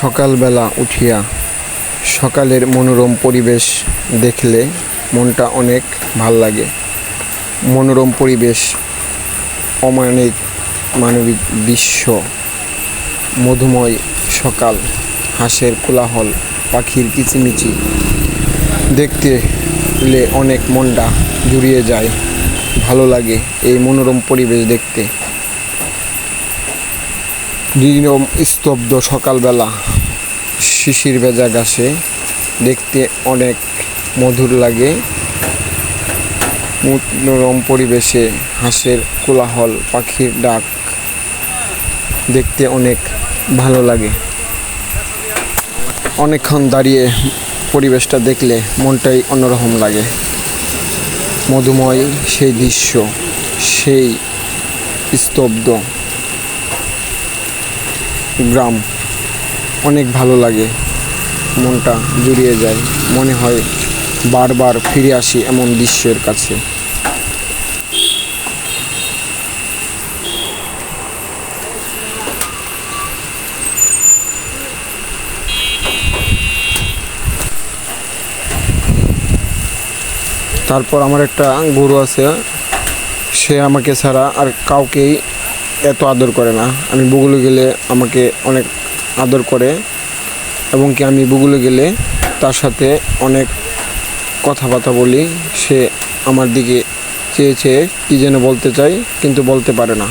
সকালবেলা উঠিয়া সকালের মনোরম পরিবেশ দেখলে মনটা অনেক ভাল লাগে। মনোরম পরিবেশ, অমানিক মানবিক দৃশ্য, মধুময় সকাল, হাঁসের কোলাহল, পাখির কিচিমিচি দেখতে পেলে অনেক মনটা জুড়িয়ে যায়। ভালো লাগে এই মনোরম পরিবেশ দেখতে। নীরব স্তব্ধ সকালবেলা শিশির ভেজা ঘাসে দেখতে অনেক মধুর লাগে। মনোরম পরিবেশে হাঁসের কোলাহল, পাখির ডাক দেখতে অনেক ভালো লাগে। অনেকক্ষণ দাঁড়িয়ে পরিবেশটা দেখলে মনটাই অন্যরকম লাগে। মধুময় সেই দৃশ্য, সেই স্তব্ধ গ্রাম অনেক ভালো লাগে। মনটা জুড়িয়ে যায়, মনে হয় বারবার ফিরে আসি এমন দৃশ্যের কাছে। তারপর আমার একটা গরু আছে, সে আমাকে ছাড়া আর কাউকেই এত আদর করে না। আমি বগুলে গেলে আমাকে অনেক আদর করে, এবং কি আমি বগুলে গেলে তার সাথে অনেক কথাবার্তা বলি। সে আমার দিকে চেয়ে চেয়ে কী যেন বলতে চায়, কিন্তু বলতে পারে না।